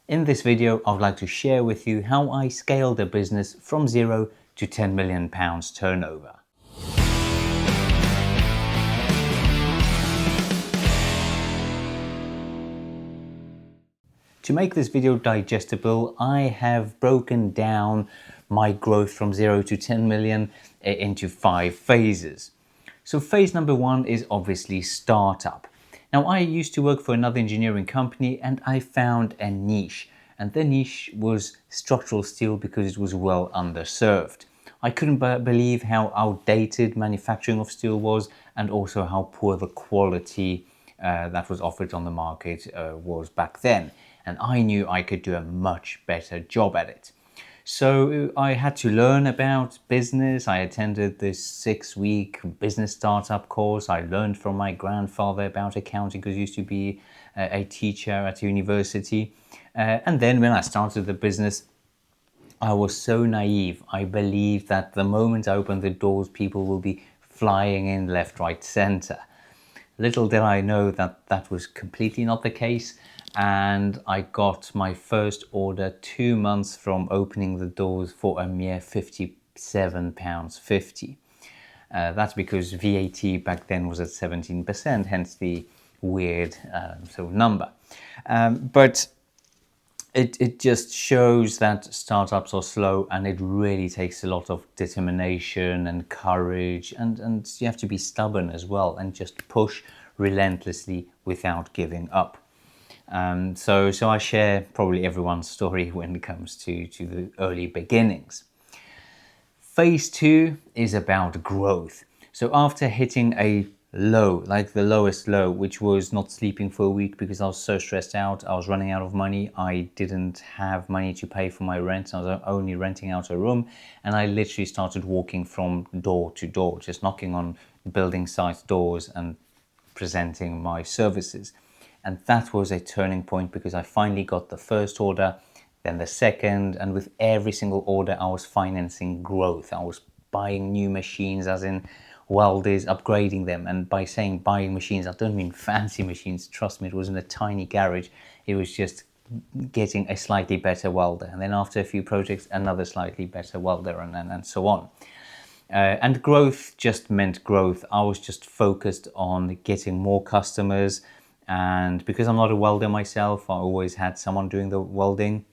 In this video, I would like to share with you how I scaled a business from 0 to £10 million turnover. To make this video digestible, I have broken down my growth from 0 to 10 million into 5 phases. So phase number 1 is obviously startup. Now, I used to work for another engineering company and I found a niche. And the niche was structural steel because it was well underserved. I couldn't believe how outdated manufacturing of steel was, and also how poor the quality that was offered on the market was back then. And I knew I could do a much better job at it. So I had to learn about business. I attended this 6-week business startup course. I learned from my grandfather about accounting because he used to be a teacher at university. And then when I started the business, I was so naive. I believed that the moment I opened the doors, people will be flying in left, right, center. Little did I know that that was completely not the case. And I got my first order 2 months from opening the doors for a mere £57.50. That's because VAT back then was at 17%, hence the weird sort of number. But it just shows that startups are slow, and it really takes a lot of determination and courage, and you have to be stubborn as well and just push relentlessly without giving up. So I share probably everyone's story when it comes to the early beginnings. Phase 2 is about growth. So after hitting a low, like the lowest low, which was not sleeping for a week because I was so stressed out, I was running out of money, I didn't have money to pay for my rent, I was only renting out a room, and I literally started walking from door to door, just knocking on building site doors and presenting my services. And that was a turning point because I finally got the first order, then the second, and with every single order I was financing growth. I was buying new machines, as in welders, upgrading them. And by saying buying machines, I don't mean fancy machines. Trust me, it was in a tiny garage. It was just getting a slightly better welder, and then after a few projects, another slightly better welder, and so on. And growth just meant growth. I was just focused on getting more customers. And because I'm not a welder myself, I always had someone doing the welding.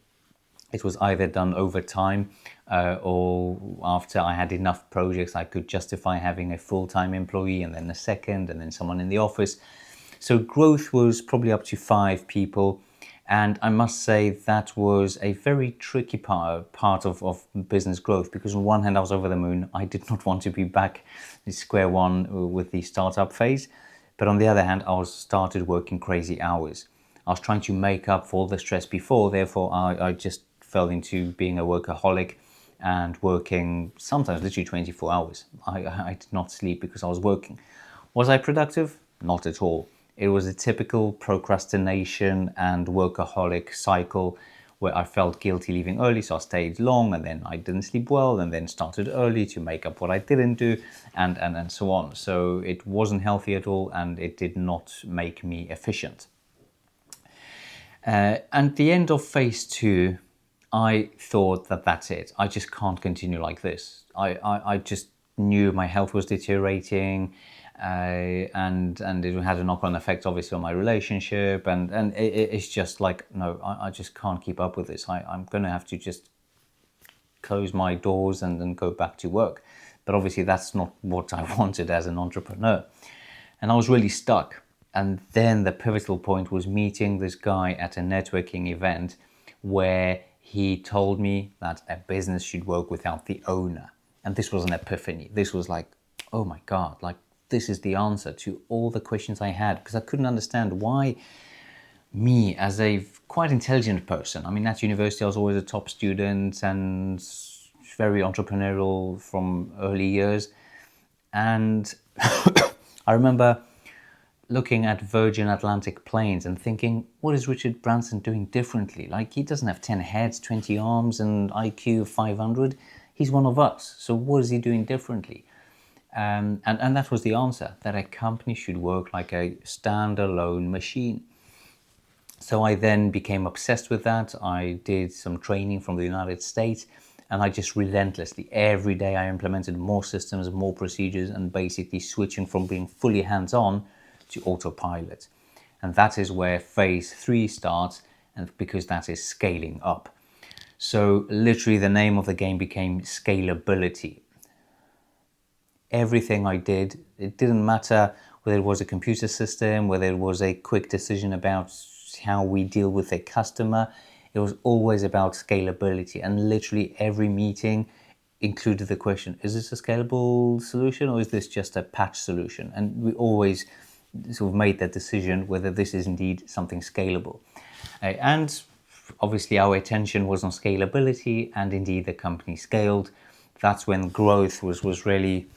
It was either done over time or after I had enough projects, I could justify having a full-time employee and then a second and then someone in the office. So growth was probably up to 5 people. And I must say that was a very tricky part of business growth, because on one hand I was over the moon. I did not want to be back at square one with the startup phase. But on the other hand, I started working crazy hours. I was trying to make up for all the stress before, therefore I just fell into being a workaholic and working sometimes literally 24 hours. I did not sleep because I was working. Was I productive? Not at all. It was a typical procrastination and workaholic cycle where I felt guilty leaving early, so I stayed long, and then I didn't sleep well, and then started early to make up what I didn't do, and so on. So it wasn't healthy at all, and it did not make me efficient. At the end of phase 2, I thought that that's it. I just can't continue like this. I just knew my health was deteriorating, and it had a knock-on effect obviously on my relationship, and it's just like, no, I just can't keep up with this. I'm gonna have to just close my doors and then go back to work. But obviously that's not what I wanted as an entrepreneur, and I was really stuck. And then the pivotal point was meeting this guy at a networking event where he told me that a business should work without the owner. And this was an epiphany. This was like, oh my God, like this is the answer to all the questions I had, because I couldn't understand why me, as a quite intelligent person, I mean, at university I was always a top student and very entrepreneurial from early years. And I remember looking at Virgin Atlantic planes and thinking, what is Richard Branson doing differently? Like, he doesn't have 10 heads, 20 arms, and IQ of 500. He's one of us. So what is he doing differently? And that was the answer, that a company should work like a standalone machine. So I then became obsessed with that. I did some training from the United States, and I just relentlessly, every day I implemented more systems, more procedures, and basically switching from being fully hands-on to autopilot. And that is where phase 3 starts, and because that is scaling up. So literally the name of the game became scalability. Everything I did, it didn't matter whether it was a computer system, whether it was a quick decision about how we deal with a customer, it was always about scalability. And literally every meeting included the question, is this a scalable solution or is this just a patch solution? And we always sort of made that decision whether this is indeed something scalable. And obviously our attention was on scalability, and indeed the company scaled. That's when growth was really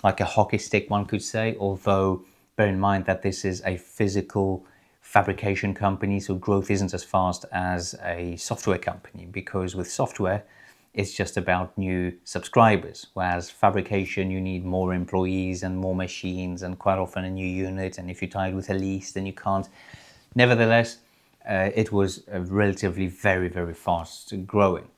like a hockey stick, one could say, although bear in mind that this is a physical fabrication company, so growth isn't as fast as a software company, because with software it's just about new subscribers, whereas fabrication you need more employees and more machines and quite often a new unit, and if you're tied with a lease then you can't. Nevertheless, it was relatively very fast growing.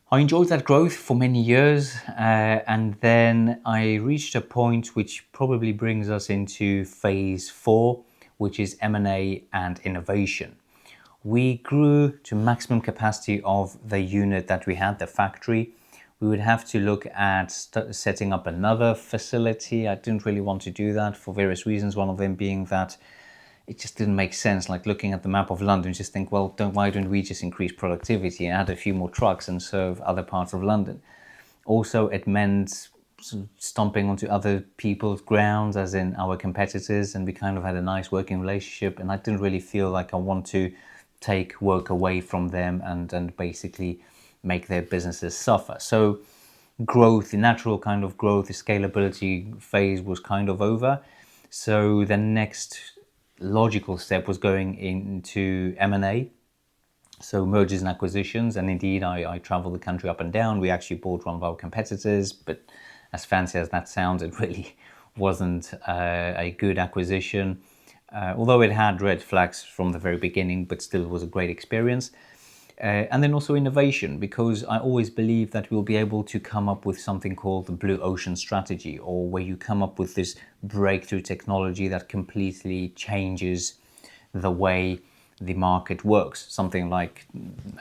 I enjoyed that growth for many years, and then I reached a point which probably brings us into phase 4, which is M&A and innovation. We grew to maximum capacity of the unit that we had, the factory. We would have to look at setting up another facility. I didn't really want to do that for various reasons, one of them being that it just didn't make sense. Like looking at the map of London, just think, well, why don't we just increase productivity and add a few more trucks and serve other parts of London? Also, it meant stomping onto other people's grounds, as in our competitors, and we kind of had a nice working relationship, and I didn't really feel like I want to take work away from them and basically make their businesses suffer. So growth, the natural kind of growth, the scalability phase was kind of over. So the next logical step was going into M&A, so mergers and acquisitions. And indeed, I traveled the country up and down. We actually bought one of our competitors, but as fancy as that sounds, it really wasn't a good acquisition. Although it had red flags from the very beginning, but still it was a great experience. And then also innovation, because I always believe that we'll be able to come up with something called the blue ocean strategy, or where you come up with this breakthrough technology that completely changes the way the market works. Something like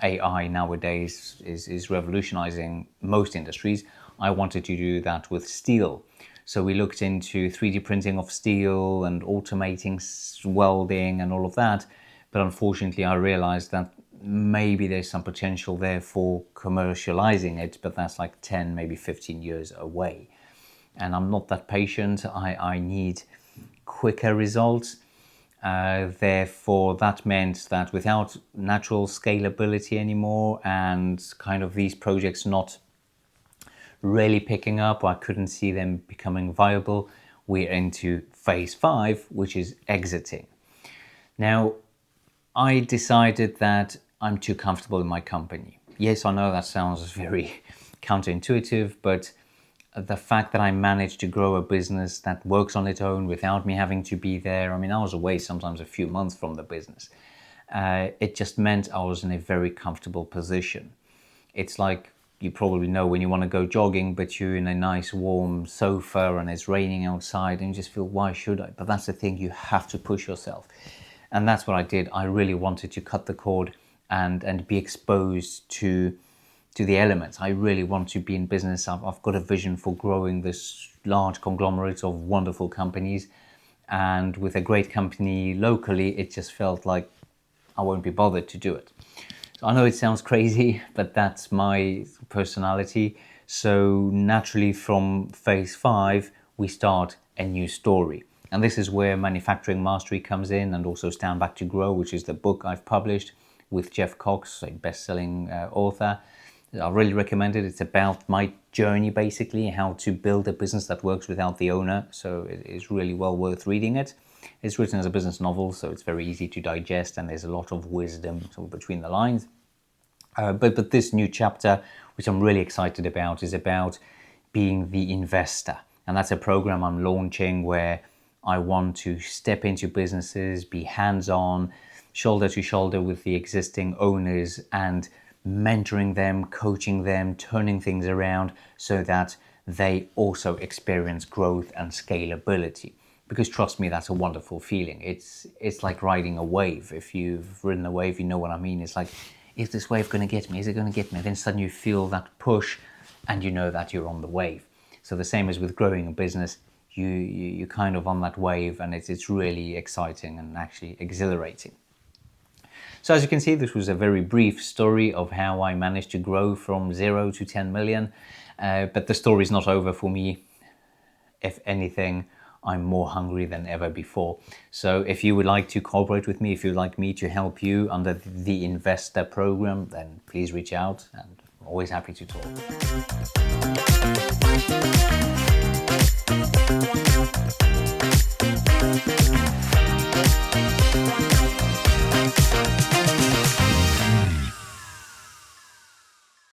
AI nowadays is revolutionizing most industries. I wanted to do that with steel. So we looked into 3D printing of steel and automating welding and all of that. But unfortunately, I realized that maybe there's some potential there for commercializing it, but that's like 10, maybe 15 years away. And I'm not that patient. I need quicker results. Therefore, that meant that without natural scalability anymore and kind of these projects not really picking up, or I couldn't see them becoming viable, we're into phase 5, which is exiting. Now, I decided that I'm too comfortable in my company. Yes, I know that sounds very counterintuitive, but the fact that I managed to grow a business that works on its own without me having to be there, I mean, I was away sometimes a few months from the business. It just meant I was in a very comfortable position. It's like, you probably know when you want to go jogging, but you're in a nice warm sofa and it's raining outside and you just feel, why should I? But that's the thing, you have to push yourself. And that's what I did. I really wanted to cut the cord and be exposed to the elements. I really want to be in business. I've got a vision for growing this large conglomerate of wonderful companies. And with a great company locally, it just felt like I won't be bothered to do it. So I know it sounds crazy, but that's my personality. So naturally from phase 5, we start a new story. And this is where Manufacturing Mastery comes in, and also Stand Back to Grow, which is the book I've published with Jeff Cox, a best-selling author. I really recommend it. It's about my journey, basically, how to build a business that works without the owner. So it is really well worth reading it. It's written as a business novel, so it's very easy to digest, and there's a lot of wisdom sort of between the lines. But this new chapter, which I'm really excited about, is about being the investor. And that's a program I'm launching where I want to step into businesses, be hands-on, shoulder to shoulder with the existing owners and mentoring them, coaching them, turning things around so that they also experience growth and scalability. Because trust me, that's a wonderful feeling. It's like riding a wave. If you've ridden a wave, you know what I mean. It's like, is this wave going to get me? Is it going to get me? Then suddenly you feel that push and you know that you're on the wave. So the same as with growing a business, you're kind of on that wave, and it's really exciting and actually exhilarating. So as you can see, this was a very brief story of how I managed to grow from 0 to 10 million. But the story is not over for me. If anything, I'm more hungry than ever before. So if you would like to cooperate with me, if you'd like me to help you under the investor program, then please reach out, and I'm always happy to talk.